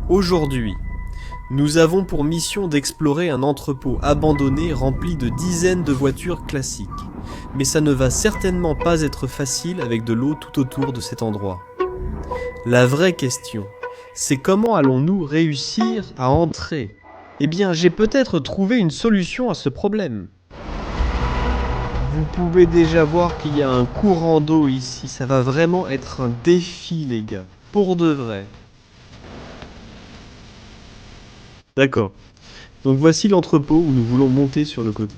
Aujourd'hui, nous avons pour mission d'explorer un entrepôt abandonné rempli de dizaines de voitures classiques. Mais ça ne va certainement pas être facile avec de l'eau tout autour de cet endroit. La vraie question, c'est comment allons-nous réussir à entrer? Eh bien, j'ai peut-être trouvé une solution à ce problème. Vous pouvez déjà voir qu'il y a un courant d'eau ici, ça va vraiment être un défi les gars, pour de vrai. D'accord. Donc voici l'entrepôt où nous voulons monter sur le côté.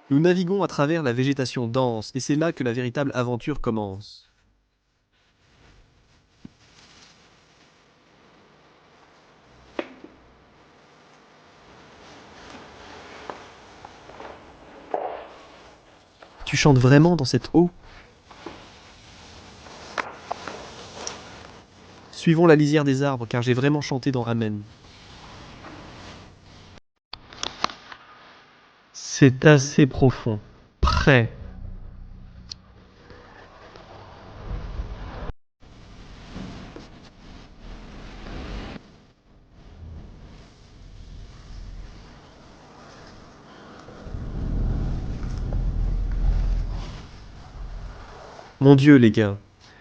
Nous naviguons à travers la végétation dense, et c'est là que la véritable aventure commence. Tu chantes vraiment dans cette eau? Suivons la lisière des arbres, car j'ai vraiment chanté dans Amen. C'est assez profond. Prêt. Mon Dieu, les gars,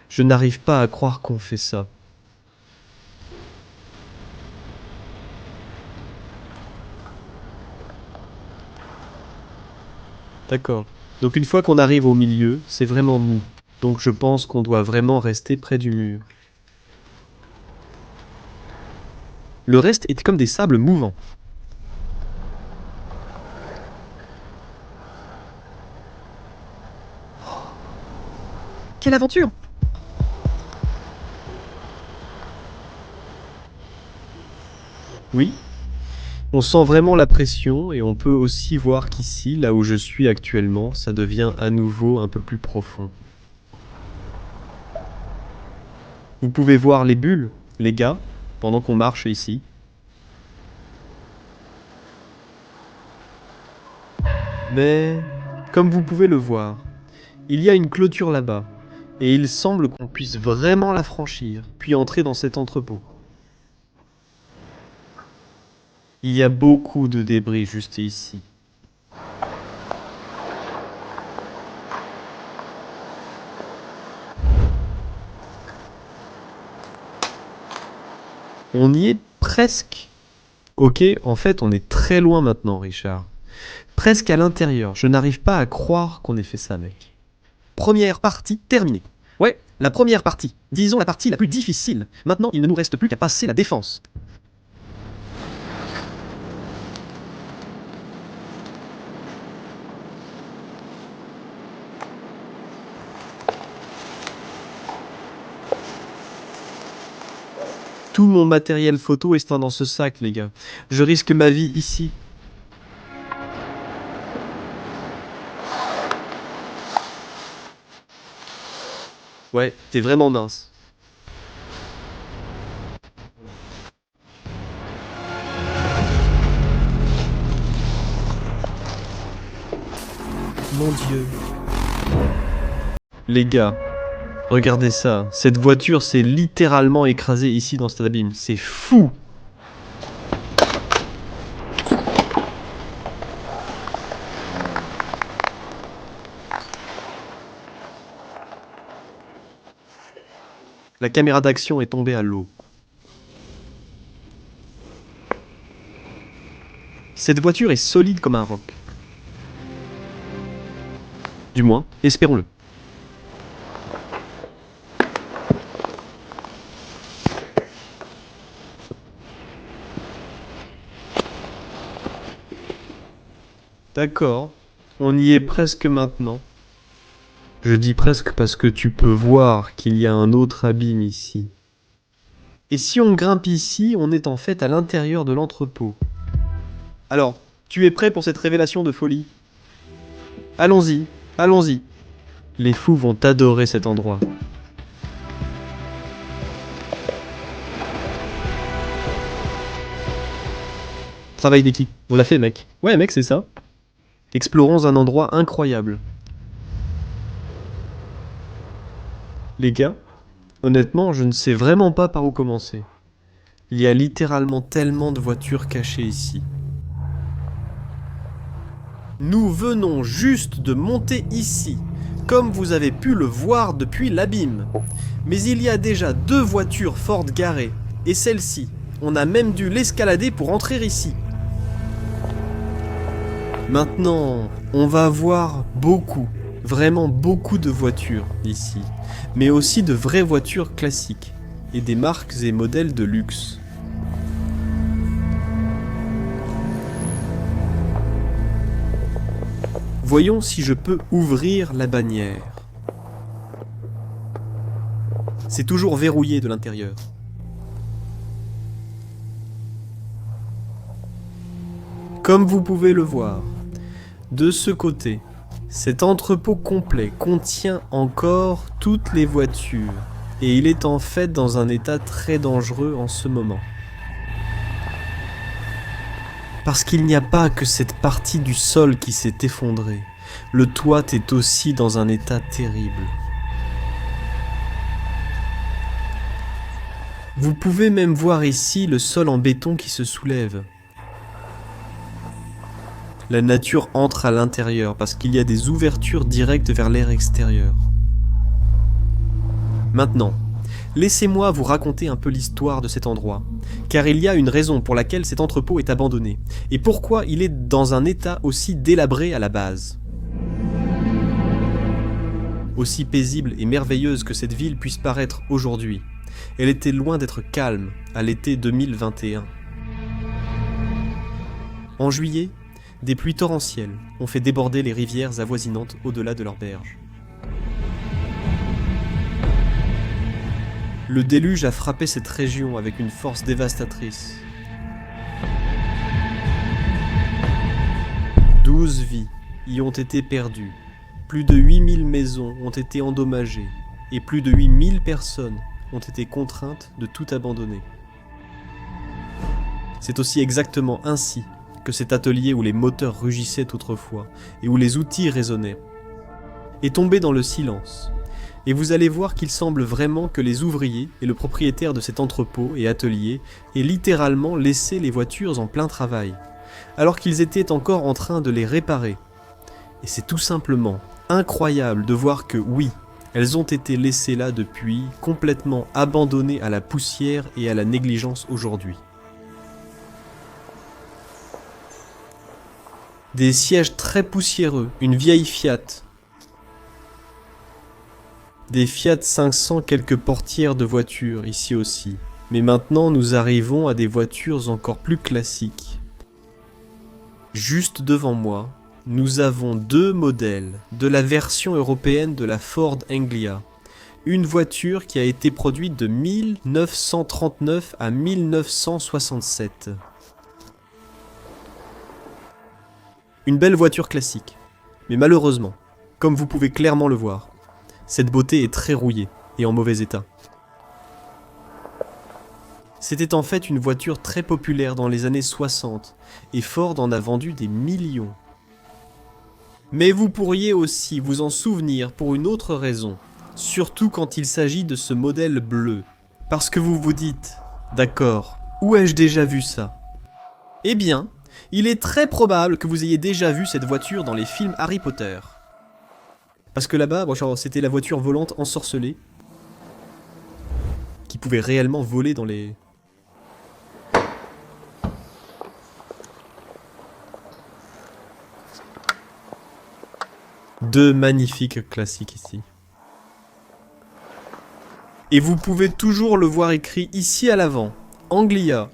je n'arrive pas à croire qu'on fait ça. D'accord. Donc une fois qu'on arrive au milieu, c'est vraiment mou. Donc je pense qu'on doit vraiment rester près du mur. Le reste est comme des sables mouvants. Quelle aventure! Oui, on sent vraiment la pression et on peut aussi voir qu'ici, là où je suis actuellement, ça devient à nouveau un peu plus profond. Vous pouvez voir les bulles, les gars, pendant qu'on marche ici. Mais, comme vous pouvez le voir, il y a une clôture là-bas, et il semble qu'on puisse vraiment la franchir, puis entrer dans cet entrepôt. Il y a beaucoup de débris juste ici. On y est presque. Ok, en fait, on est très loin maintenant, Richard. Presque à l'intérieur. Je n'arrive pas à croire qu'on ait fait ça, mec. Première partie terminée. Ouais, la première partie. Disons la partie la plus difficile. Maintenant, il ne nous reste plus qu'à passer la défense. Tout mon matériel photo est dans ce sac, les gars. Je risque ma vie ici. Ouais, t'es vraiment mince. Mon Dieu. Les gars, regardez ça. Cette voiture s'est littéralement écrasée ici dans cet abîme. C'est fou! La caméra d'action est tombée à l'eau. Cette voiture est solide comme un roc. Du moins, espérons-le. D'accord, on y est presque maintenant. Je dis presque parce que tu peux voir qu'il y a un autre abîme ici. Et si on grimpe ici, on est en fait à l'intérieur de l'entrepôt. Alors, tu es prêt pour cette révélation de folie? Allons-y, allons-y. Les fous vont adorer cet endroit. Travail d'équipe. On l'a fait, mec. Ouais, mec, c'est ça. Explorons un endroit incroyable. Les gars, Honnêtement, je ne sais vraiment pas par où commencer. Il y a littéralement tellement de voitures cachées ici. Nous venons juste de monter ici, comme vous avez pu le voir depuis l'abîme. Mais il y a déjà 2 voitures Ford garées, et celle-ci, on a même dû l'escalader pour entrer ici. Maintenant, on va voir vraiment beaucoup de voitures ici, mais aussi de vraies voitures classiques, et des marques et modèles de luxe. Voyons si je peux ouvrir la bannière. C'est toujours verrouillé de l'intérieur. Comme vous pouvez le voir, de ce côté, cet entrepôt complet contient encore toutes les voitures, et il est en fait dans un état très dangereux en ce moment. Parce qu'il n'y a pas que cette partie du sol qui s'est effondrée, le toit est aussi dans un état terrible. Vous pouvez même voir ici le sol en béton qui se soulève. La nature entre à l'intérieur parce qu'il y a des ouvertures directes vers l'air extérieur. Maintenant, laissez-moi vous raconter un peu l'histoire de cet endroit, car il y a une raison pour laquelle cet entrepôt est abandonné, et pourquoi il est dans un état aussi délabré à la base. Aussi paisible et merveilleuse que cette ville puisse paraître aujourd'hui, elle était loin d'être calme à l'été 2021. En juillet, des pluies torrentielles ont fait déborder les rivières avoisinantes au-delà de leurs berges. Le déluge a frappé cette région avec une force dévastatrice. 12 vies y ont été perdues, plus de 8000 maisons ont été endommagées, et plus de 8000 personnes ont été contraintes de tout abandonner. C'est aussi exactement ainsi que cet atelier où les moteurs rugissaient autrefois et où les outils résonnaient est tombé dans le silence. Et vous allez voir qu'il semble vraiment que les ouvriers et le propriétaire de cet entrepôt et atelier aient littéralement laissé les voitures en plein travail, alors qu'ils étaient encore en train de les réparer. Et c'est tout simplement incroyable de voir que oui, elles ont été laissées là depuis, complètement abandonnées à la poussière et à la négligence aujourd'hui. Des sièges très poussiéreux, une vieille Fiat, des Fiat 500, quelques portières de voitures ici aussi. Mais maintenant nous arrivons à des voitures encore plus classiques. Juste devant moi, nous avons 2 modèles de la version européenne de la Ford Anglia. Une voiture qui a été produite de 1939 à 1967. Une belle voiture classique, mais malheureusement, comme vous pouvez clairement le voir, cette beauté est très rouillée et en mauvais état. C'était en fait une voiture très populaire dans les années 60, et Ford en a vendu des millions. Mais vous pourriez aussi vous en souvenir pour une autre raison, surtout quand il s'agit de ce modèle bleu. Parce que vous vous dites, d'accord, où ai-je déjà vu ça? Eh bien, il est très probable que vous ayez déjà vu cette voiture dans les films Harry Potter. Parce que là-bas, c'était la voiture volante ensorcelée, qui pouvait réellement voler dans les... Deux magnifiques classiques ici. Et vous pouvez toujours le voir écrit ici à l'avant, Anglia.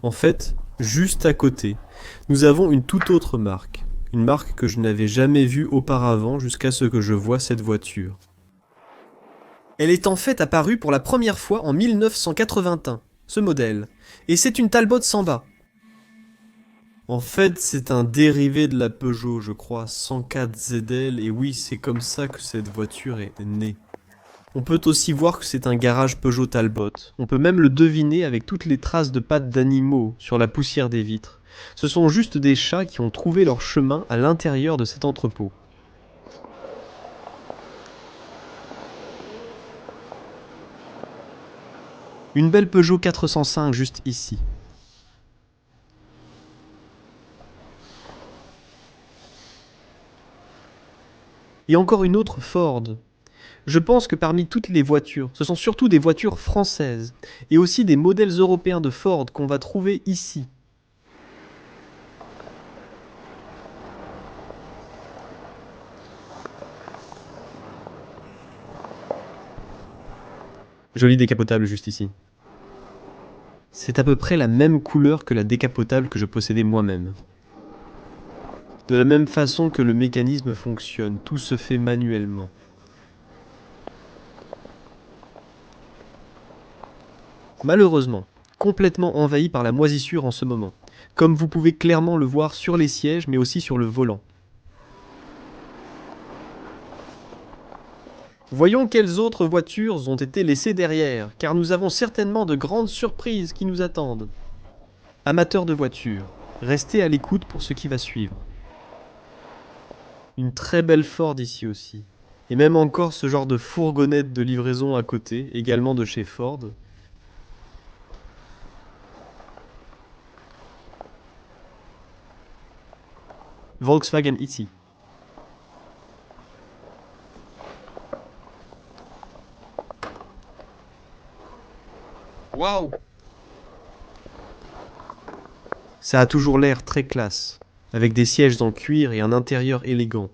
En fait, juste à côté, nous avons une toute autre marque. Une marque que je n'avais jamais vue auparavant jusqu'à ce que je voie cette voiture. Elle est en fait apparue pour la première fois en 1981, ce modèle. Et c'est une Talbot Samba. En fait, c'est un dérivé de la Peugeot, je crois, 104 ZL, et oui, c'est comme ça que cette voiture est née. On peut aussi voir que c'est un garage Peugeot Talbot. On peut même le deviner avec toutes les traces de pattes d'animaux sur la poussière des vitres. Ce sont juste des chats qui ont trouvé leur chemin à l'intérieur de cet entrepôt. Une belle Peugeot 405 juste ici. Et encore une autre Ford. Je pense que parmi toutes les voitures, ce sont surtout des voitures françaises, et aussi des modèles européens de Ford qu'on va trouver ici. Joli décapotable juste ici. C'est à peu près la même couleur que la décapotable que je possédais moi-même. De la même façon que le mécanisme fonctionne, tout se fait manuellement. Malheureusement, complètement envahi par la moisissure en ce moment, comme vous pouvez clairement le voir sur les sièges mais aussi sur le volant. Voyons quelles autres voitures ont été laissées derrière, car nous avons certainement de grandes surprises qui nous attendent. Amateurs de voitures, restez à l'écoute pour ce qui va suivre. Une très belle Ford ici aussi. Et même encore ce genre de fourgonnette de livraison à côté, également de chez Ford. Volkswagen ici. Waouh! Ça a toujours l'air très classe, avec des sièges en cuir et un intérieur élégant.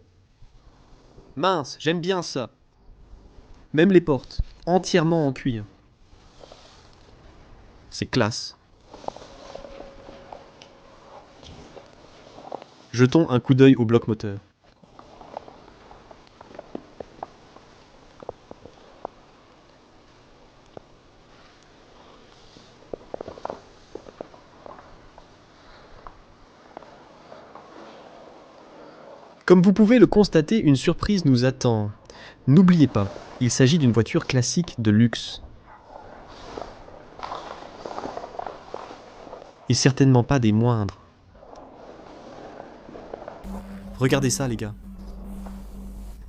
Mince, j'aime bien ça. Même les portes, entièrement en cuir. C'est classe. Jetons un coup d'œil au bloc moteur. Comme vous pouvez le constater, une surprise nous attend. N'oubliez pas, il s'agit d'une voiture classique de luxe. Et certainement pas des moindres. Regardez ça les gars.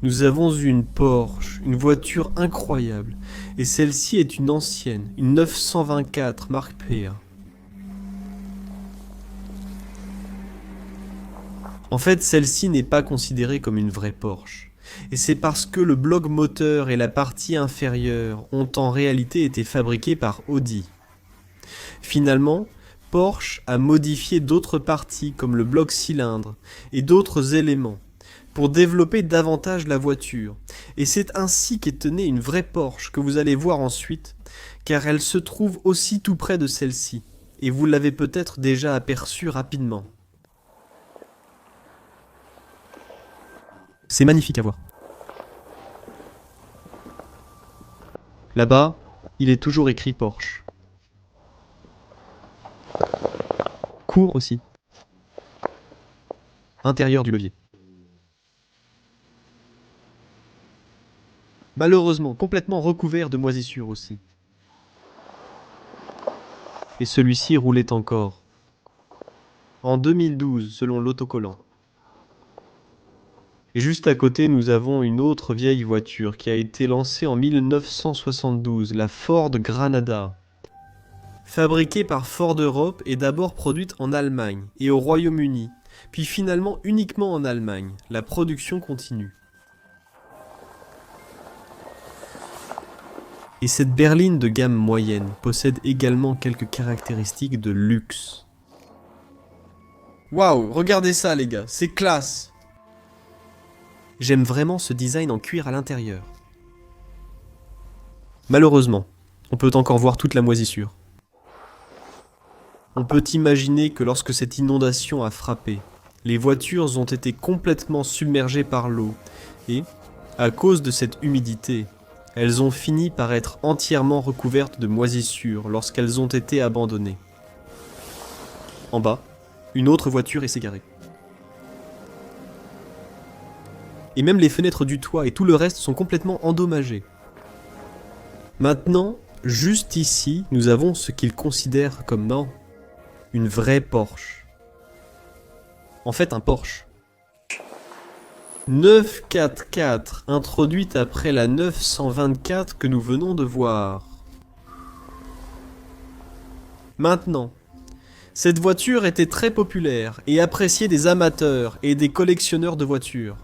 Nous avons une Porsche, une voiture incroyable. Et celle-ci est une ancienne, une 924 marque PR. En fait, celle-ci n'est pas considérée comme une vraie Porsche. Et c'est parce que le bloc moteur et la partie inférieure ont en réalité été fabriqués par Audi. Finalement, Porsche a modifié d'autres parties comme le bloc cylindre et d'autres éléments pour développer davantage la voiture. Et c'est ainsi qu'est née une vraie Porsche que vous allez voir ensuite, car elle se trouve aussi tout près de celle-ci. Et vous l'avez peut-être déjà aperçue rapidement. C'est magnifique à voir. Là-bas, il est toujours écrit Porsche. Court aussi. Intérieur du levier. Malheureusement, complètement recouvert de moisissures aussi. Et celui-ci roulait encore. En 2012, selon l'autocollant. Et juste à côté, nous avons une autre vieille voiture qui a été lancée en 1972, la Ford Granada. Fabriquée par Ford Europe et d'abord produite en Allemagne et au Royaume-Uni, puis finalement uniquement en Allemagne. La production continue. Et cette berline de gamme moyenne possède également quelques caractéristiques de luxe. Waouh, regardez ça les gars, c'est classe! J'aime vraiment ce design en cuir à l'intérieur. Malheureusement, on peut encore voir toute la moisissure. On peut imaginer que lorsque cette inondation a frappé, les voitures ont été complètement submergées par l'eau et, à cause de cette humidité, elles ont fini par être entièrement recouvertes de moisissures lorsqu'elles ont été abandonnées. En bas, une autre voiture s'est garée. Et même les fenêtres du toit et tout le reste sont complètement endommagés. Maintenant, juste ici, nous avons ce qu'ils considèrent comme une vraie Porsche. en fait un Porsche. 944, introduite après la 924 que nous venons de voir. Maintenant, cette voiture était très populaire et appréciée des amateurs et des collectionneurs de voitures.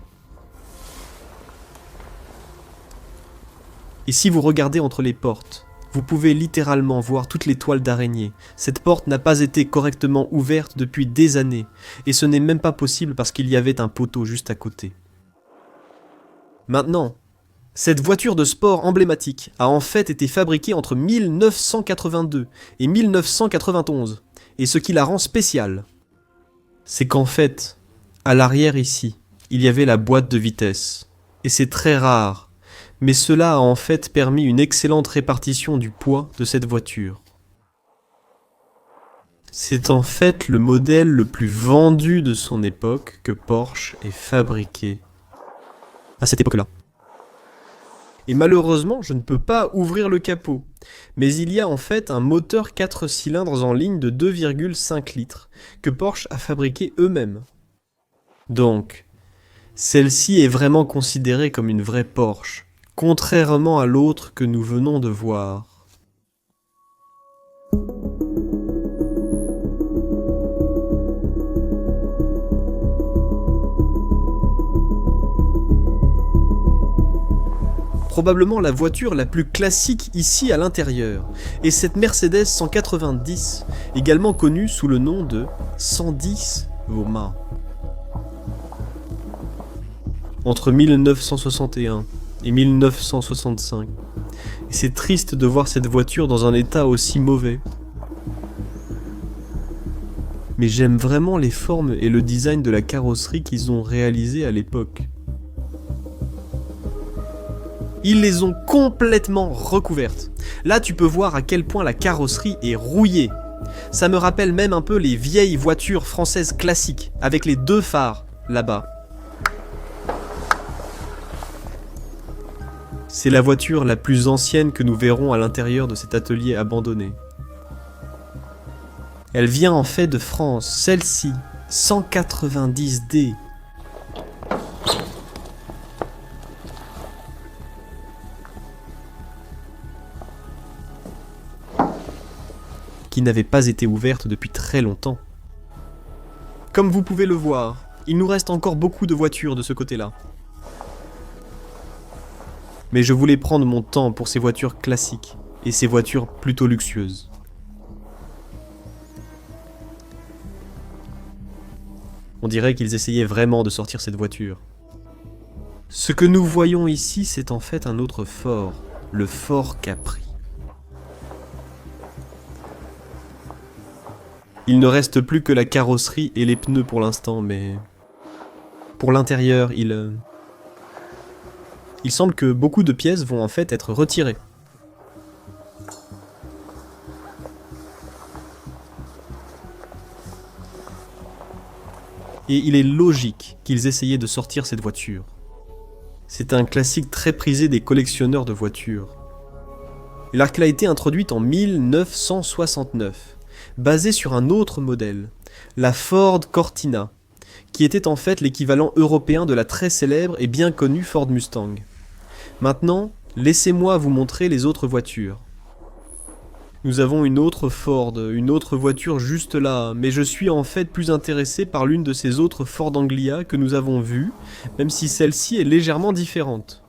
Et si vous regardez entre les portes, vous pouvez littéralement voir toutes les toiles d'araignée. Cette porte n'a pas été correctement ouverte depuis des années, et ce n'est même pas possible parce qu'il y avait un poteau juste à côté. Maintenant, cette voiture de sport emblématique a en fait été fabriquée entre 1982 et 1991, et ce qui la rend spéciale, c'est qu'en fait, à l'arrière ici, il y avait la boîte de vitesse, et c'est très rare, mais cela a en fait permis une excellente répartition du poids de cette voiture. C'est en fait le modèle le plus vendu de son époque que Porsche ait fabriqué à cette époque-là. Et malheureusement, je ne peux pas ouvrir le capot, mais il y a en fait un moteur 4 cylindres en ligne de 2,5 litres que Porsche a fabriqué eux-mêmes. Donc, celle-ci est vraiment considérée comme une vraie Porsche, contrairement à l'autre que nous venons de voir. Probablement la voiture la plus classique ici à l'intérieur, et cette Mercedes 190, également connue sous le nom de 110 vos mains. Entre 1961 et 1965. Et c'est triste de voir cette voiture dans un état aussi mauvais. Mais j'aime vraiment les formes et le design de la carrosserie qu'ils ont réalisé à l'époque. Ils les ont complètement recouvertes. Là, tu peux voir à quel point la carrosserie est rouillée. Ça me rappelle même un peu les vieilles voitures françaises classiques, avec les deux phares, là-bas. C'est la voiture la plus ancienne que nous verrons à l'intérieur de cet atelier abandonné. Elle vient en fait de France, celle-ci, 190D. Qui n'avait pas été ouverte depuis très longtemps. Comme vous pouvez le voir, il nous reste encore beaucoup de voitures de ce côté-là. Mais je voulais prendre mon temps pour ces voitures classiques, et ces voitures plutôt luxueuses. On dirait qu'ils essayaient vraiment de sortir cette voiture. Ce que nous voyons ici, c'est en fait un autre fort, le Fort Capri. Il ne reste plus que la carrosserie et les pneus pour l'instant, mais... Pour l'intérieur, il semble que beaucoup de pièces vont en fait être retirées. Et il est logique qu'ils essayaient de sortir cette voiture. C'est un classique très prisé des collectionneurs de voitures. Alors qu'elle a été introduite en 1969. Basée sur un autre modèle, la Ford Cortina, qui était en fait l'équivalent européen de la très célèbre et bien connue Ford Mustang. Maintenant, laissez-moi vous montrer les autres voitures. Nous avons une autre Ford, une autre voiture juste là, mais je suis en fait plus intéressé par l'une de ces autres Ford Anglia que nous avons vues, même si celle-ci est légèrement différente.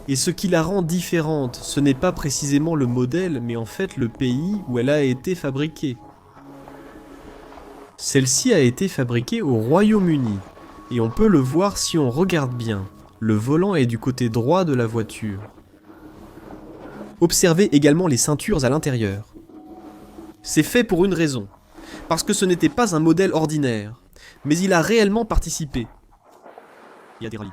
Et ce qui la rend différente, ce n'est pas précisément le modèle, mais en fait le pays où elle a été fabriquée. Celle-ci a été fabriquée au Royaume-Uni, et on peut le voir si on regarde bien. Le volant est du côté droit de la voiture. Observez également les ceintures à l'intérieur. C'est fait pour une raison, parce que ce n'était pas un modèle ordinaire, mais il a réellement participé. Il y a des rallyes.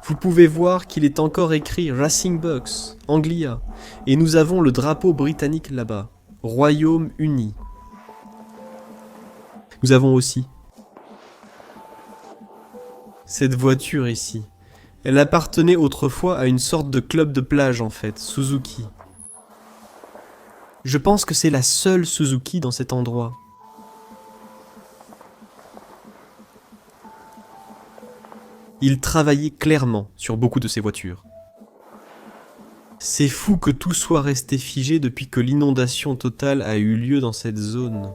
Vous pouvez voir qu'il est encore écrit Racing Box, Anglia, et nous avons le drapeau britannique là-bas, Royaume-Uni. Nous avons aussi cette voiture ici. Elle appartenait autrefois à une sorte de club de plage en fait, Suzuki. Je pense que c'est la seule Suzuki dans cet endroit. Il travaillait clairement sur beaucoup de ces voitures. C'est fou que tout soit resté figé depuis que l'inondation totale a eu lieu dans cette zone.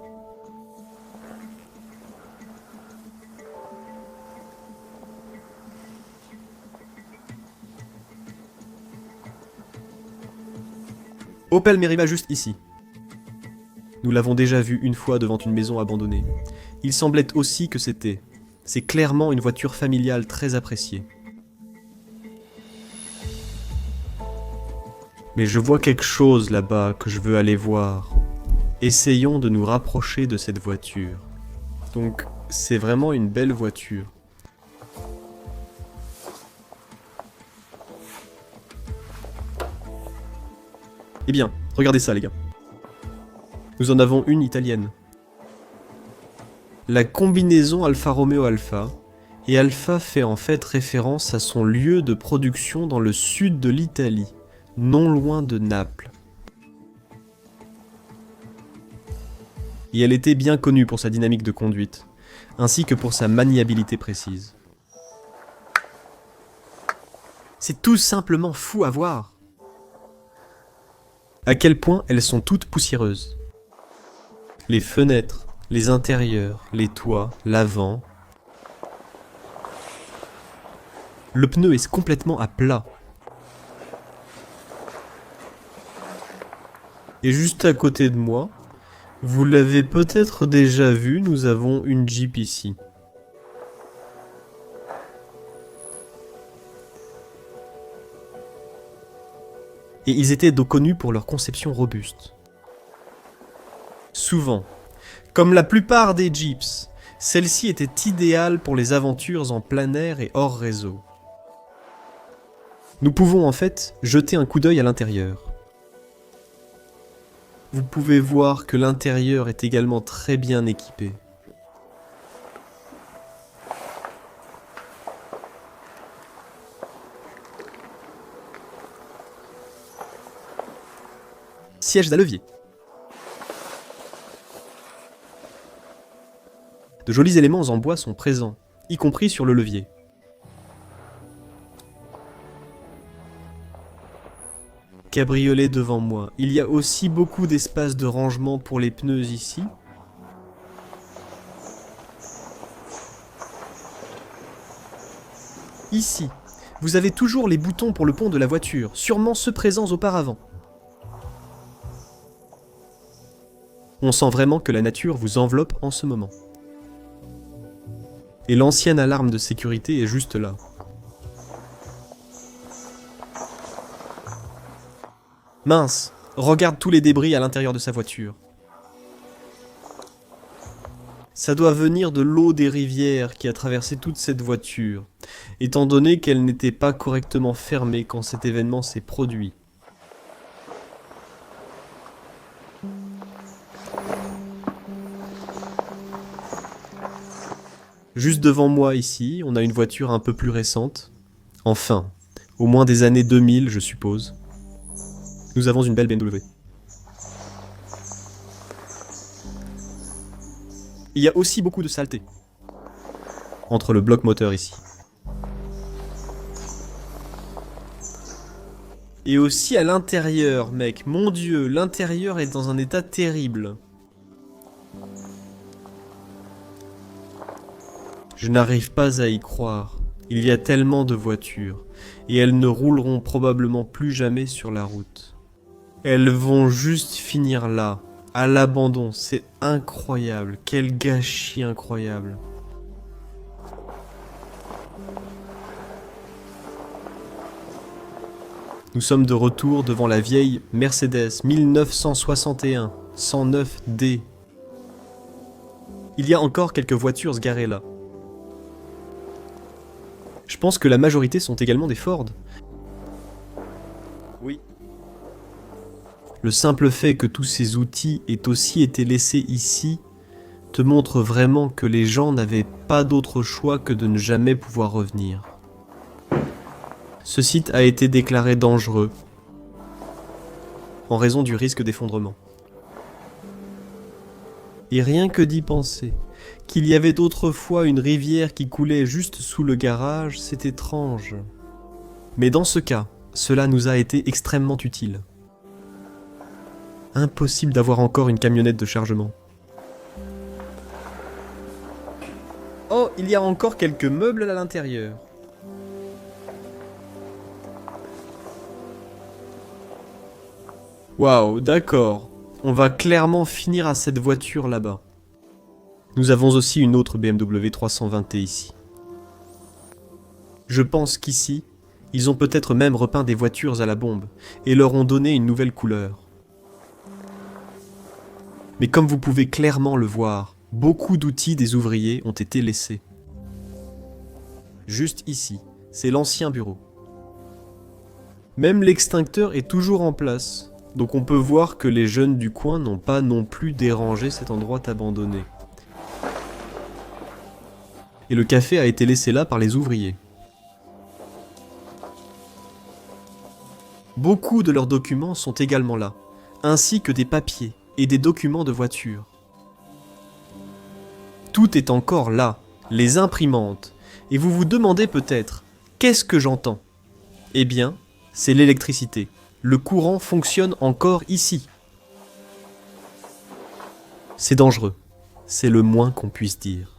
Opel Meriva juste ici. Nous l'avons déjà vu une fois devant une maison abandonnée. Il semblait aussi que c'est clairement une voiture familiale très appréciée. Mais je vois quelque chose là-bas que je veux aller voir. Essayons de nous rapprocher de cette voiture. Donc, c'est vraiment une belle voiture. Eh bien, regardez ça les gars. Nous en avons une italienne. La combinaison Alfa Romeo Alfa, et Alfa fait en fait référence à son lieu de production dans le sud de l'Italie, non loin de Naples. Et elle était bien connue pour sa dynamique de conduite, ainsi que pour sa maniabilité précise. C'est tout simplement fou à voir. À quel point elles sont toutes poussiéreuses. Les fenêtres, les intérieurs, les toits, l'avant. Le pneu est complètement à plat. Et juste à côté de moi, vous l'avez peut-être déjà vu, nous avons une Jeep ici. Et ils étaient connus pour leur conception robuste. Souvent, comme la plupart des Jeeps, celle-ci était idéale pour les aventures en plein air et hors réseau. Nous pouvons en fait jeter un coup d'œil à l'intérieur. Vous pouvez voir que l'intérieur est également très bien équipé. Sièges à levier. De jolis éléments en bois sont présents, y compris sur le levier. Cabriolet devant moi. Il y a aussi beaucoup d'espace de rangement pour les pneus ici. Ici, vous avez toujours les boutons pour le pont de la voiture, sûrement ceux présents auparavant. On sent vraiment que la nature vous enveloppe en ce moment. Et l'ancienne alarme de sécurité est juste là. Mince, regarde tous les débris à l'intérieur de sa voiture. Ça doit venir de l'eau des rivières qui a traversé toute cette voiture, étant donné qu'elle n'était pas correctement fermée quand cet événement s'est produit. Juste devant moi ici, on a une voiture un peu plus récente. Enfin, au moins des années 2000 je suppose. Nous avons une belle BMW. Il y a aussi beaucoup de saleté entre le bloc moteur ici. Et aussi à l'intérieur, mec. Mon Dieu, l'intérieur est dans un état terrible. Je n'arrive pas à y croire. Il y a tellement de voitures. Et elles ne rouleront probablement plus jamais sur la route. Elles vont juste finir là, à l'abandon. C'est incroyable. Quel gâchis incroyable. Nous sommes de retour devant la vieille Mercedes 1961 109D. Il y a encore quelques voitures garées là. Je pense que la majorité sont également des Ford. Oui. Le simple fait que tous ces outils aient aussi été laissés ici te montre vraiment que les gens n'avaient pas d'autre choix que de ne jamais pouvoir revenir. Ce site a été déclaré dangereux en raison du risque d'effondrement. Et rien que d'y penser, qu'il y avait autrefois une rivière qui coulait juste sous le garage, c'est étrange. Mais dans ce cas, cela nous a été extrêmement utile. Impossible d'avoir encore une camionnette de chargement. Oh, il y a encore quelques meubles à l'intérieur. Waouh, d'accord. On va clairement finir à cette voiture là-bas. Nous avons aussi une autre BMW 320T ici. Je pense qu'ici, ils ont peut-être même repeint des voitures à la bombe et leur ont donné une nouvelle couleur. Mais comme vous pouvez clairement le voir, beaucoup d'outils des ouvriers ont été laissés. Juste ici, c'est l'ancien bureau. Même l'extincteur est toujours en place, donc on peut voir que les jeunes du coin n'ont pas non plus dérangé cet endroit abandonné. Et le café a été laissé là par les ouvriers. Beaucoup de leurs documents sont également là, ainsi que des papiers et des documents de voiture. Tout est encore là, les imprimantes, et vous vous demandez peut-être, qu'est-ce que j'entends? Eh bien, c'est l'électricité. Le courant fonctionne encore ici. C'est dangereux, c'est le moins qu'on puisse dire.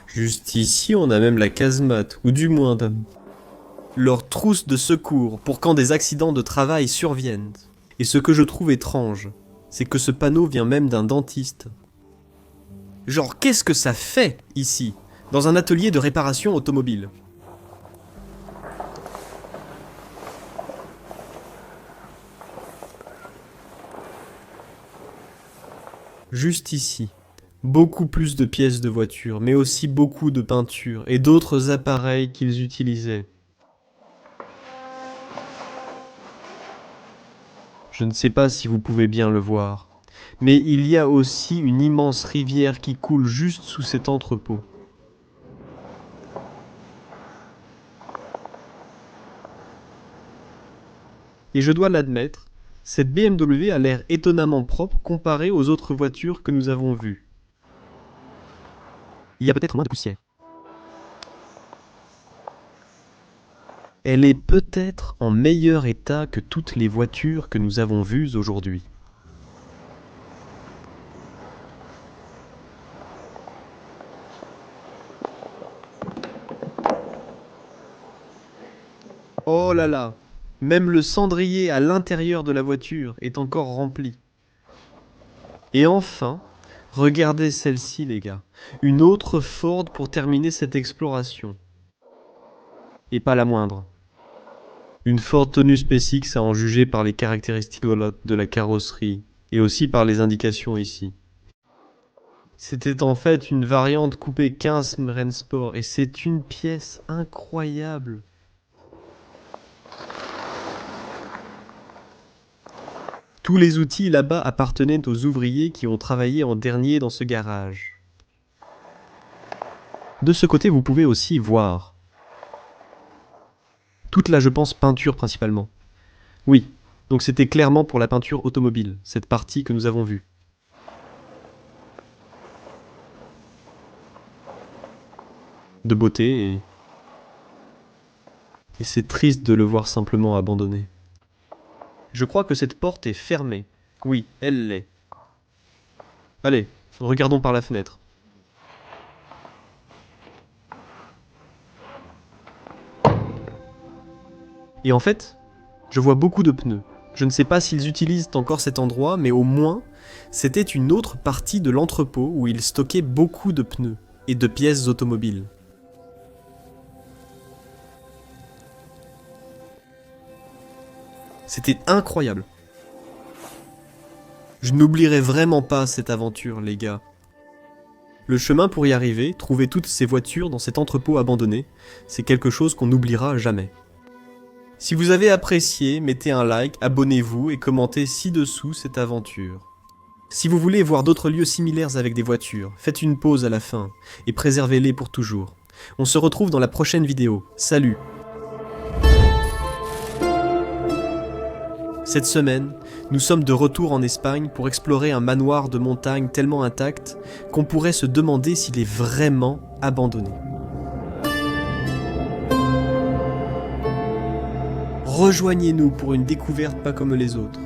Juste ici, on a même la casemate, ou du moins leur trousse de secours pour quand des accidents de travail surviennent. Et ce que je trouve étrange, c'est que ce panneau vient même d'un dentiste. Genre, qu'est-ce que ça fait ici, dans un atelier de réparation automobile? Juste ici. Beaucoup plus de pièces de voiture, mais aussi beaucoup de peintures et d'autres appareils qu'ils utilisaient. Je ne sais pas si vous pouvez bien le voir, mais il y a aussi une immense rivière qui coule juste sous cet entrepôt. Et je dois l'admettre, cette BMW a l'air étonnamment propre comparée aux autres voitures que nous avons vues. Il y a peut-être moins de poussière. Elle est peut-être en meilleur état que toutes les voitures que nous avons vues aujourd'hui. Oh là là! Même le cendrier à l'intérieur de la voiture est encore rempli. Et enfin, regardez celle-ci les gars. Une autre Ford pour terminer cette exploration. Et pas la moindre. Une Ford Taunus PSX à en juger par les caractéristiques de la carrosserie, et aussi par les indications ici. C'était en fait une variante coupée 15 Meren Sport, et c'est une pièce incroyable. Tous les outils là-bas appartenaient aux ouvriers qui ont travaillé en dernier dans ce garage. De ce côté, vous pouvez aussi voir. Toute là, je pense, peinture principalement. Oui, donc c'était clairement pour la peinture automobile, cette partie que nous avons vue. De beauté et c'est triste de le voir simplement abandonné. Je crois que cette porte est fermée. Oui, elle l'est. Allez, regardons par la fenêtre. Et en fait, je vois beaucoup de pneus. Je ne sais pas s'ils utilisent encore cet endroit, mais au moins, c'était une autre partie de l'entrepôt où ils stockaient beaucoup de pneus et de pièces automobiles. C'était incroyable. Je n'oublierai vraiment pas cette aventure, les gars. Le chemin pour y arriver, trouver toutes ces voitures dans cet entrepôt abandonné, c'est quelque chose qu'on n'oubliera jamais. Si vous avez apprécié, mettez un like, abonnez-vous et commentez ci-dessous cette aventure. Si vous voulez voir d'autres lieux similaires avec des voitures, faites une pause à la fin et préservez-les pour toujours. On se retrouve dans la prochaine vidéo. Salut! Cette semaine, nous sommes de retour en Espagne pour explorer un manoir de montagne tellement intact qu'on pourrait se demander s'il est vraiment abandonné. Rejoignez-nous pour une découverte pas comme les autres.